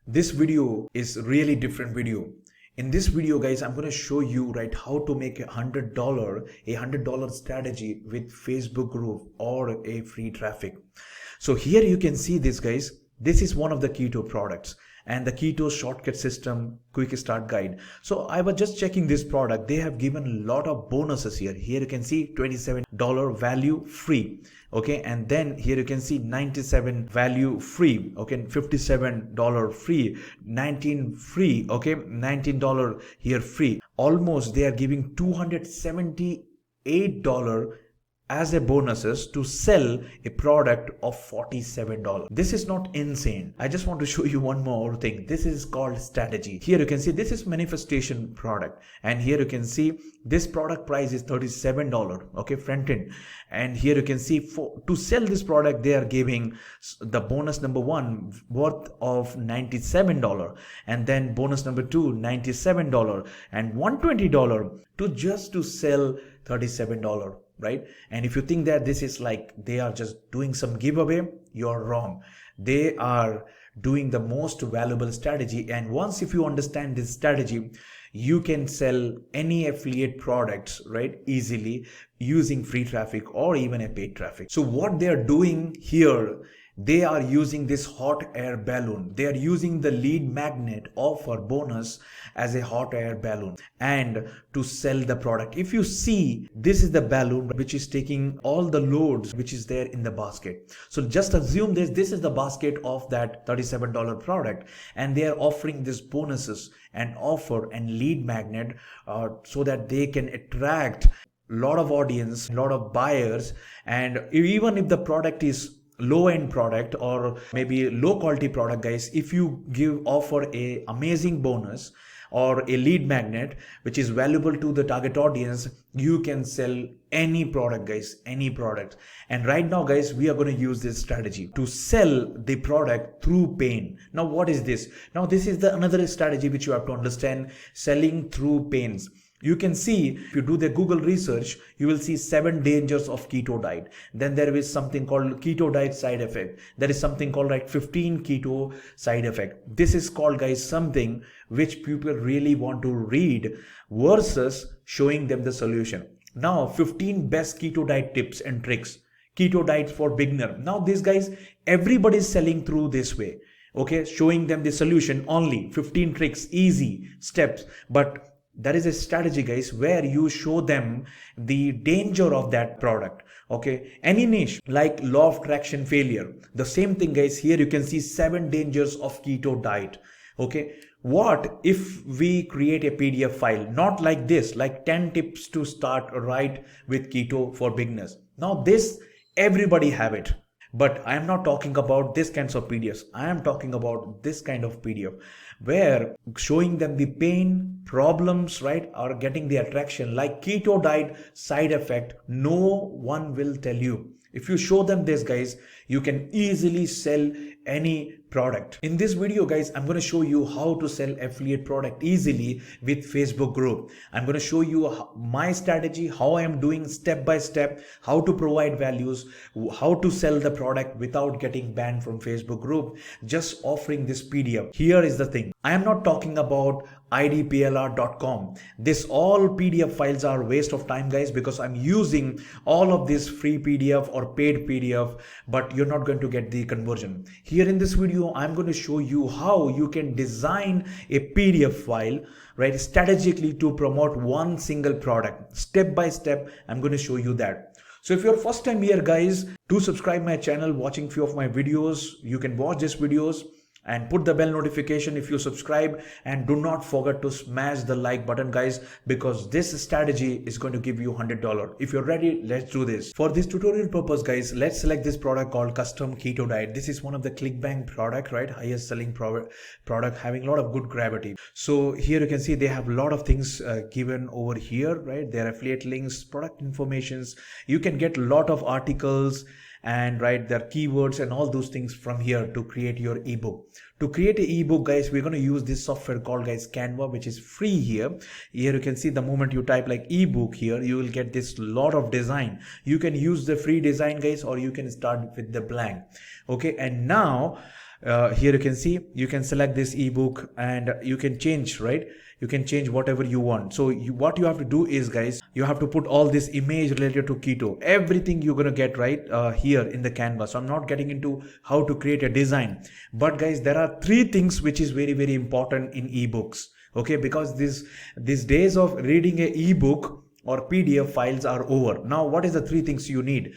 This video is really different video. In this video guys, I'm going to show you how to make $100 strategy with Facebook group or a free traffic. So here you can see this guys. This is one of the keto products and the keto shortcut system quick start guide. So I was just checking this product. They have given a lot of bonuses here. Here you can see $27 value free. Okay, and then here you can see 97 value free. Okay, $57 free, 19 free. Okay, $19 here free. Almost they are giving $278 as a bonuses to sell a product of $47. This is not insane. I just want to show you one more thing. This is called strategy. Here you can see this is manifestation product, and here you can see this product price is $37. Okay, front end. And here you can see to sell this product they are giving the bonus number one worth of $97, and then bonus number two $97, and $120 to sell $37. Right? And if you think that this is like they are just doing some giveaway, you're wrong. They are doing the most valuable strategy, and once if you understand this strategy, you can sell any affiliate products right easily using free traffic or even a paid traffic. So what they are doing here, they are using this hot air balloon. They are using the lead magnet offer bonus as a hot air balloon and to sell the product. If you see, this is the balloon which is taking all the loads which is there in the basket. So just assume this is the basket of that $37 product, and they are offering this bonuses and offer and lead magnet so that they can attract lot of audience, lot of buyers. And even if the product is low end product or maybe low quality product guys, if you offer a amazing bonus or a lead magnet which is valuable to the target audience, you can sell any product guys, any product. And right now guys, we are going to use this strategy to sell the product through pain. Now what is this? Now this is the another strategy which you have to understand, selling through pains. You can see, if you do the Google research, you will see 7 dangers of keto diet. Then there is something called keto diet side effect. There is something called 15 keto side effect. This is called guys something which people really want to read versus showing them the solution. Now 15 best keto diet tips and tricks. Keto diet for beginner. Now these guys, everybody is selling through this way. Okay, showing them the solution only. 15 tricks, easy steps. But there is a strategy guys where you show them the danger of that product. Okay, any niche like law of attraction failure, the same thing guys. Here you can see 7 dangers of keto diet. Okay, what if we create a PDF file, not like this, like 10 tips to start right with keto for beginners. Now this everybody have it, but I am not talking about this kinds of PDFs. I am talking about this kind of PDF where showing them the pain, problems, right, or getting the attraction like keto diet side effect. No one will tell you. If you show them this guys, you can easily sell any product. In this video guys, I'm going to show you how to sell affiliate product easily with Facebook group. I'm going to show you my strategy, how I am doing step by step, how to provide values, how to sell the product without getting banned from Facebook group, just offering this PDF. Here is the thing. I am not talking about idplr.com. This all PDF files are waste of time guys, because I'm using all of this free PDF or paid PDF, but you're not going to get the conversion. Here in this video, I'm going to show you how you can design a PDF file, right, strategically to promote one single product. Step by step, I'm going to show you that. So if you're first time here guys, do subscribe my channel, watching few of my videos. You can watch these videos and put the bell notification if you subscribe, and do not forget to smash the like button guys, because this strategy is going to give you $100. If you're ready, let's do this. For this tutorial purpose guys, let's select this product called custom keto diet. This is one of the ClickBank product, right, highest selling product, having a lot of good gravity. So here you can see they have a lot of things given over here, right, their affiliate links, product informations. You can get a lot of articles and write their keywords and all those things from here to create your ebook. To create an ebook guys, we're going to use this software called guys Canva, which is free. Here you can see the moment you type like ebook here, you will get this lot of design. You can use the free design guys, or you can start with the blank. Okay, and now Here you can see, you can select this ebook and you can change, right? You can change whatever you want. So what you have to do is, guys, you have to put all this image related to keto, everything you're gonna get right here in the canvas. So I'm not getting into how to create a design, but guys, there are three things which is very, very important in ebooks. Okay, because these days of reading a ebook or PDF files are over. Now what is the three things you need?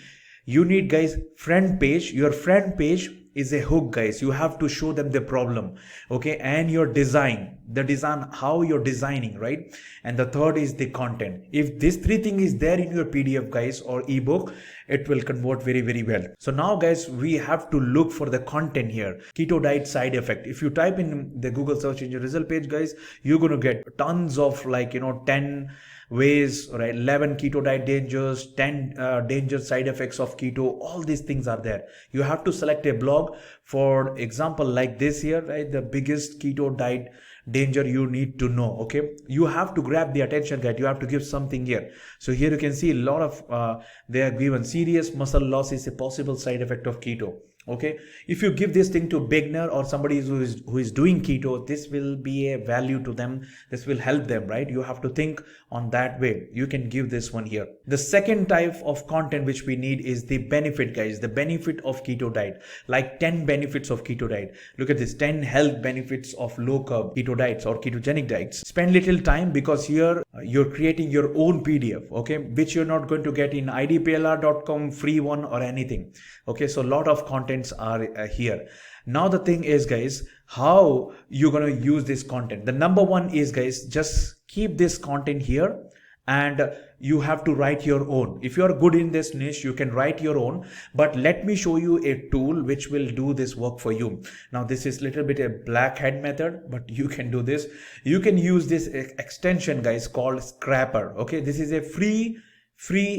You need, guys, front page. Your front page is a hook, guys. You have to show them the problem, okay, and your design, the design, how you're designing, right? And the third is the content. If this three thing is there in your PDF, guys, or ebook, it will convert very, very well. So now, guys, we have to look for the content here. Keto diet side effect. If you type in the Google search engine result page, guys, you're going to get tons of 10 ways, right? 11 keto diet dangers, 10 danger side effects of keto. All these things are there. You have to select a blog, for example, like this here, right? The biggest keto diet danger you need to know. Okay, you have to grab the attention, guys. You have to give something here. So here you can see a lot of they are given serious muscle loss is a possible side effect of keto. Okay, if you give this thing to beginner or somebody who is doing keto, this will be a value to them. This will help them, right? You have to think on that way. You can give this one here. The second type of content which we need is the benefit, guys. The benefit of keto diet, like 10 benefits of keto diet. Look at this, 10 health benefits of low carb keto diets or ketogenic diets. Spend little time, because here you're creating your own PDF, okay, which you're not going to get in idplr.com free one or anything. Okay, so a lot of contents are here. Now the thing is, guys, how you're going to use this content. The number one is, guys, just keep this content here and you have to write your own. If you are good in this niche, you can write your own, but let me show you a tool which will do this work for you. Now this is little bit a black hat method, but you can do this. You can use this extension, guys, called Scrapper. Okay, this is a free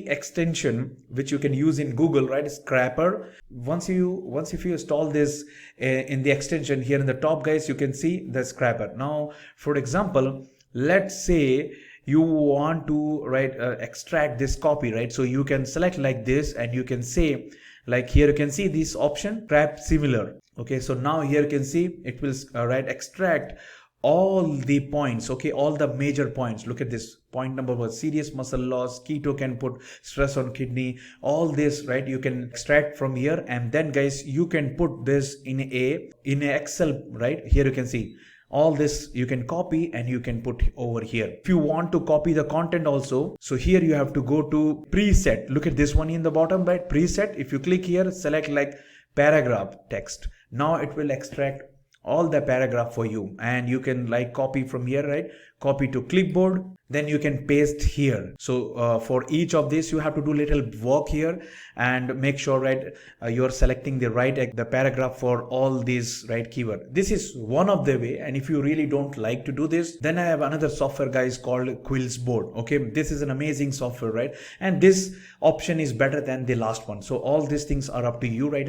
extension which you can use in Google, right? Scrapper. Once if you install this in the extension here in the top, guys, you can see the Scrapper. Now for example, let's say you want to extract this copy, right? So you can select like this and you can say, like here you can see this option, scrap similar. Okay, so now here you can see it will extract all the points, okay, all the major points. Look at this point number one, serious muscle loss, keto can put stress on kidney, all this, right? You can extract from here, and then, guys, you can put this in a Excel, right? Here you can see all this you can copy and you can put over here. If you want to copy the content also, so here you have to go to preset. Look at this one in the bottom, right? Preset. If you click here, select like paragraph text. Now it will extract all the paragraph for you, and you can like copy from here, right? Copy to clipboard, then you can paste here. So for each of this you have to do little work here and make sure, right, you're selecting the the paragraph for all these, right, keyword. This is one of the way, and if you really don't like to do this, then I have another software, guys, called Quillsboard. Okay, this is an amazing software, right? And this option is better than the last one. So all these things are up to you, right?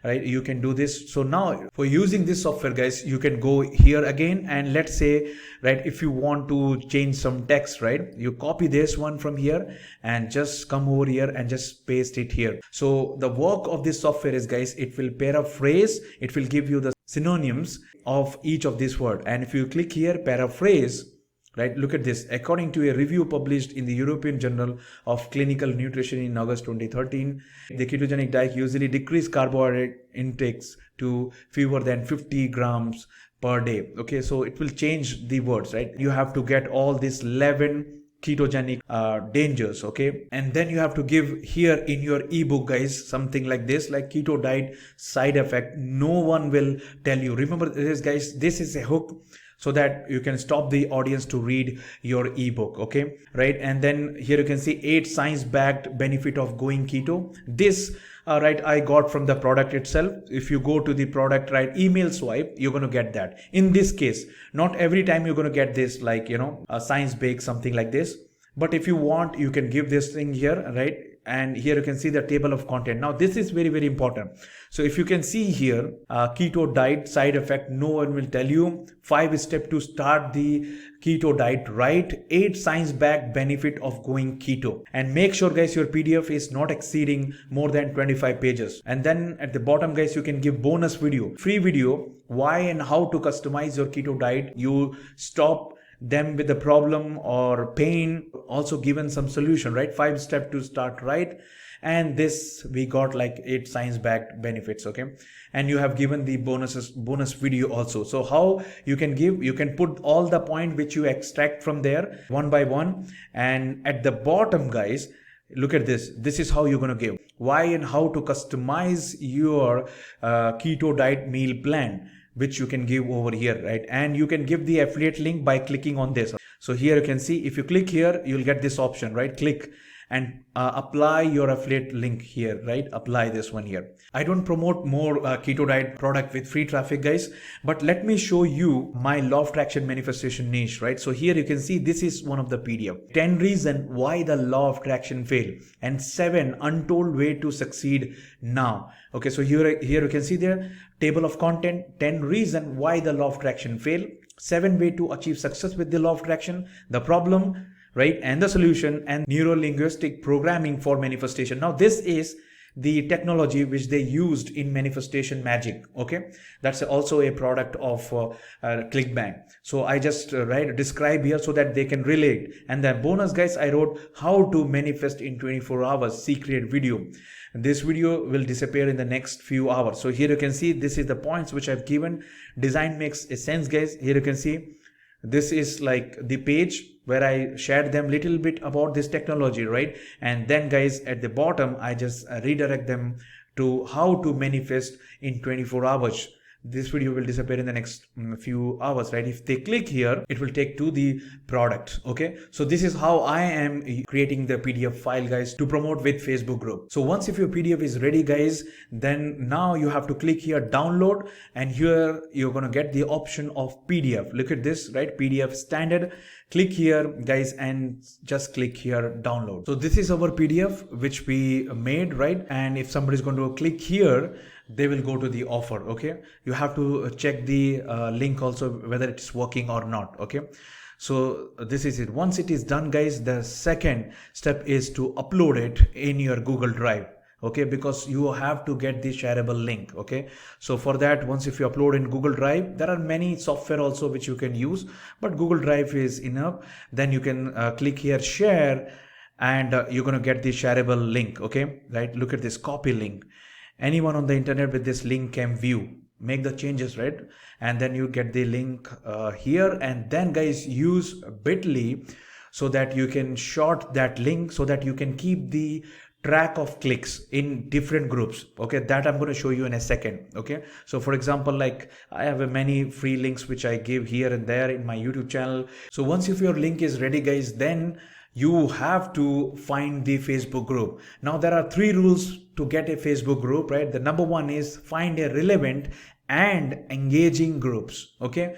You can do this. So now for using this software, guys, you can go here again, and let's say, right, if you want to change some text, right, you copy this one from here and just come over here and just paste it here. So the work of this software is, guys, it will paraphrase, it will give you the synonyms of each of these words. And if you click here, paraphrase, right, look at this. According to a review published in the European Journal of Clinical Nutrition in August 2013, the ketogenic diet usually decrease carbohydrate intakes to fewer than 50 grams per day. Okay, so it will change the words, right? You have to get all these 11 ketogenic dangers, okay, and then you have to give here in your ebook, guys, something like this, like keto diet side effect. No one will tell you. Remember this, guys, this is a hook, so that you can stop the audience to read your ebook, okay, right? And then here you can see 8 science-backed benefit of going keto. This right, I got from the product itself. If you go to the product, right, email swipe, you're going to get that. In this case, not every time you're going to get this, like, a science bake, something like this. But if you want, you can give this thing here, right? and here you can see the table of content. Now this is very important. So if you can see here, keto diet side effect, no one will tell you. 5 steps to start the keto diet right. 8 science-backed benefit of going keto. And make sure guys your PDF is not exceeding more than 25 pages. And then at the bottom guys, you can give bonus video, free video, why and how to customize your keto diet. You stop them with the problem or pain, also given some solution, right? 5 steps to start right. And this we got like 8 science backed benefits. Okay, and you have given the bonus video also. So how you can give, you can put all the point which you extract from there one by one. And at the bottom guys, look at this. This is how you're going to give why and how to customize your keto diet meal plan, which you can give over here, right? And you can give the affiliate link by clicking on this. So here you can see, if you click here, you'll get this option, right? Click and apply your affiliate link here, right? Apply this one here. I don't promote more keto diet product with free traffic guys, but let me show you my law of attraction manifestation niche, right? So here you can see this is one of the PDF. 10 reasons why the law of attraction fail and 7 untold way to succeed now. Okay, so here you can see there table of content, 10 reasons why the law of attraction fail, 7 way to achieve success with the law of attraction, the problem, right, and the solution, and neuro-linguistic programming for manifestation. Now this is the technology which they used in manifestation magic. Okay, that's also a product of ClickBank. So I just describe here so that they can relate. And the bonus guys, I wrote how to manifest in 24 hours secret video. This video will disappear in the next few hours. So here you can see this is the points which I've given. Design makes a sense guys. Here you can see this is like the page where I shared them little bit about this technology, right? And then guys at the bottom, I just redirect them to how to manifest in 24 hours. This video will disappear in the next few hours, right? If they click here, it will take to the product. Okay, so this is how I am creating the PDF file guys to promote with Facebook group. So once if your PDF is ready guys, then now you have to click here download, and here you're going to get the option of PDF. Look at this, right? PDF standard. Click here guys and just click here download. So this is our PDF which we made, right? And if somebody is going to click here, they will go to the offer. Okay, you have to check the link also whether it's working or not. Okay, so this is it. Once it is done guys, the second step is to upload it in your Google Drive. Okay, because you have to get the shareable link. Okay, so for that, once if you upload in Google Drive, there are many software also which you can use, but Google Drive is enough. Then you can click here share, and you're going to get the shareable link. Okay, right, look at this copy link. Anyone on the internet with this link can view, make the changes, right? And then you get the link here, and then guys use bit.ly so that you can short that link so that you can keep the track of clicks in different groups. Okay, that I'm going to show you in a second. Okay, so for example, like I have many free links which I give here and there in my YouTube channel. So once if your link is ready guys, then you have to find the Facebook group. Now there are 3 rules to get a Facebook group, right? The number 1 is find a relevant and engaging groups. Okay,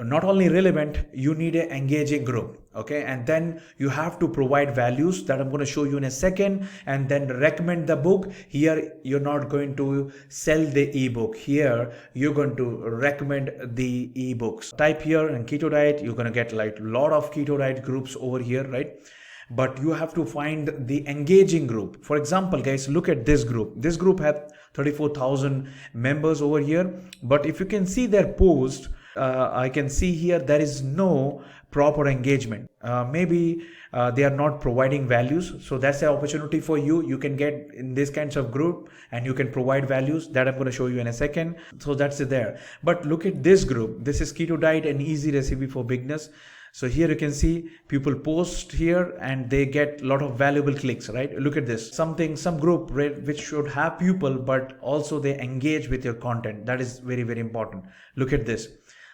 not only relevant, you need an engaging group. Okay, and then you have to provide values that I'm going to show you in a second, and then recommend the book. Here you're not going to sell the ebook, here you're going to recommend the ebooks. Type here in keto diet, you're going to get like a lot of keto diet groups over here, right? But you have to find the engaging group. For example guys, look at this group. This group had 34,000 members over here, but if you can see their post, I can see here there is no proper engagement. Maybe they are not providing values. So that's an opportunity for you. You can get in this kinds of group and you can provide values that I'm going to show you in a second. So that's it there. But look at this group. This is Keto Diet, an easy recipe for beginners. So here you can see people post here and they get a lot of valuable clicks, right? Look at this, some group, right, which should have people, but also they engage with your content. That is very, very important. Look at this.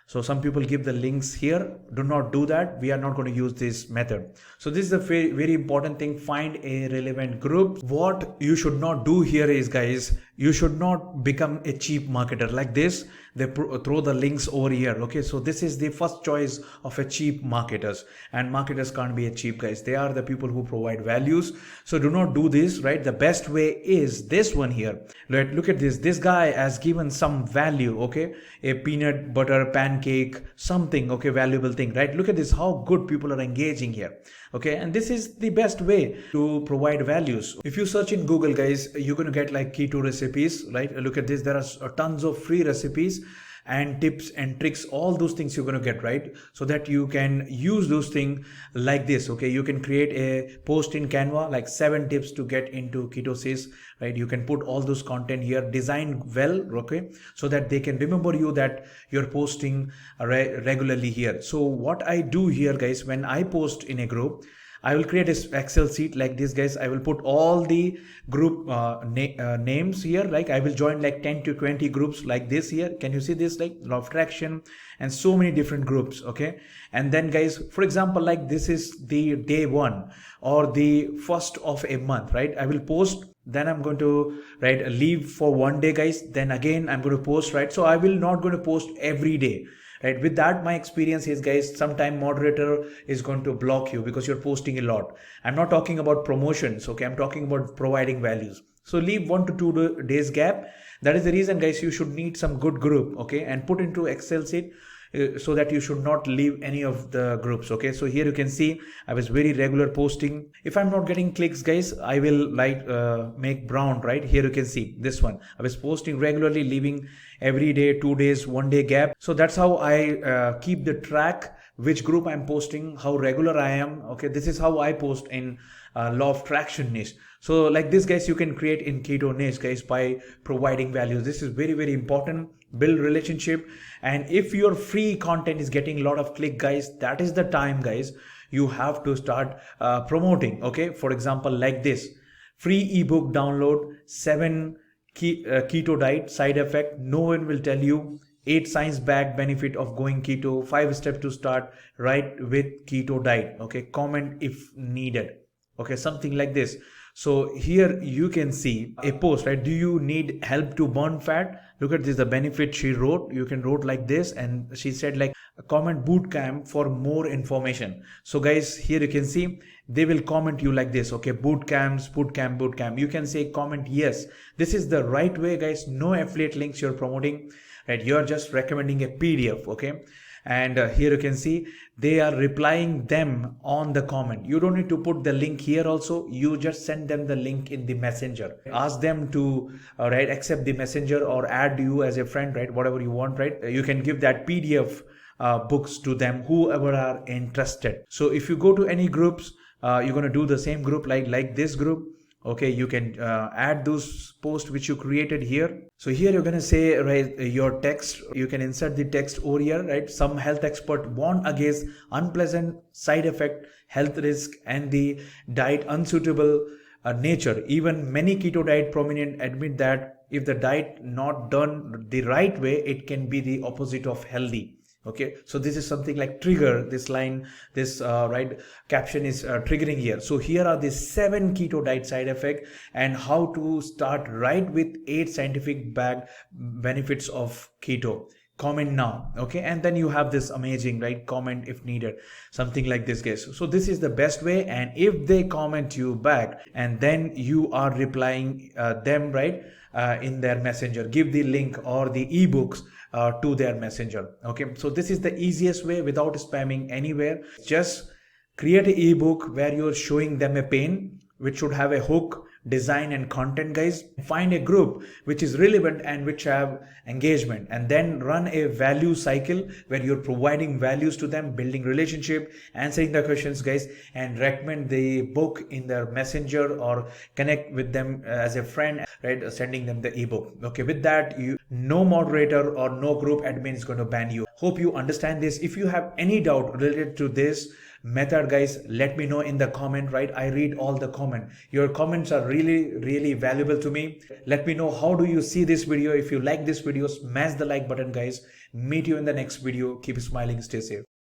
So some people give the links here. Do not do that. We are not going to use this method. So this is a very, very important thing. Find a relevant group. What you should not do here is, guys, you should not become a cheap marketer like this. they throw the links over here. Okay, so this is the first choice of a cheap marketers, and marketers can't be a cheap, guys. They are the people who provide values. So do not do this, right? The best way is this one here. Right, look at this guy has given some value. Okay, a peanut butter pancake, something, okay, valuable thing, right? Look at this, how good people are engaging here. Okay, and this is the best way to provide values. If you search in Google, guys, you're going to get like keto recipes, right? Look at this, there are tons of free recipes and tips and tricks, all those things you're going to get, right? So that you can use those things like this. Okay, you can create a post in Canva like 7 tips to get into ketosis, right? You can put all those content here, design well, okay, so that they can remember you that you're posting regularly here. So what I do here, guys, when I post in a group, I will create an Excel sheet like this, guys. I will put all the group names here. Like I will join like 10 to 20 groups like this here. Can you see this? Like law of attraction and so many different groups. Okay. And then, guys, for example, like this is the day 1 or the first of a month, right? I will post. Then I'm going to leave for 1 day, guys. Then again, I'm going to post, right? So I will not going to post every day. Right, with that, my experience is, guys, sometime moderator is going to block you because you're posting a lot. I'm not talking about promotions, okay? I'm talking about providing values. So leave 1 to 2 days gap. That is the reason, guys, you should need some good group, okay? And put into Excel sheet so that you should not leave any of the groups. Okay, so here you can see I was very regular posting. If I'm not getting clicks, guys, I will make brown. Right here you can see this one. I was posting regularly, leaving every day 2 days, 1 day gap. So that's how I keep the track which group I'm posting, how regular I am. Okay, this is how I post in law of attraction niche. So like this, guys, you can create in keto niche, guys, by providing values. This is very, very important. Build relationship. And if your free content is getting a lot of click, guys, that is the time, guys, you have to start promoting. Okay, for example, like this free ebook download, 7 keto diet side effect no one will tell you, 8 science backed benefit of going keto, 5 steps to start right with keto diet. Okay, comment if needed. Okay, something like this. So here you can see a post, right? Do you need help to burn fat? Look at this, the benefit she wrote. You can wrote like this, and she said like comment boot camp for more information. So guys, here you can see they will comment you like this. Okay, boot camp. You can say comment yes. This is the right way, guys. No affiliate links you're promoting, right? You're just recommending a PDF. Okay. And here you can see they are replying them on the comment. You don't need to put the link here also. You just send them the link in the messenger. Ask them to accept the messenger or add you as a friend, right? Whatever you want, right? You can give that PDF books to them, whoever are interested. So if you go to any groups, you're going to do the same group like this group. Okay, you can add those posts which you created here. So here you're going to say, right, your text. You can insert the text over here, right? Some health expert warn against unpleasant side effect, health risk, and the diet unsuitable nature. Even many keto diet prominent admit that if the diet not done the right way, it can be the opposite of healthy. Okay, so this is something like trigger. This line, this caption is triggering here. So here are the 7 keto diet side effects and how to start right with 8 scientific backed benefits of keto. Comment now. Okay, and then you have this amazing comment if needed, something like this, guys. So this is the best way. And if they comment you back and then you are replying them in their messenger, give the link or the ebooks to their messenger. Okay, so this is the easiest way without spamming anywhere. Just create an ebook where you're showing them a pain which should have a hook, design and content, guys. Find a group which is relevant and which have engagement, and then run a value cycle where you're providing values to them, building relationship, answering the questions, guys, and recommend the book in their messenger or connect with them as a friend, right? Sending them the ebook. Okay, with that, no moderator or no group admin is going to ban you. Hope you understand this. If you have any doubt related to this method, guys, let me know in the comment. I read all the comment. Your comments are really valuable to me. Let me know how do you see this video. If you like this video, smash the like button, guys. Meet you in the next video. Keep smiling, stay safe.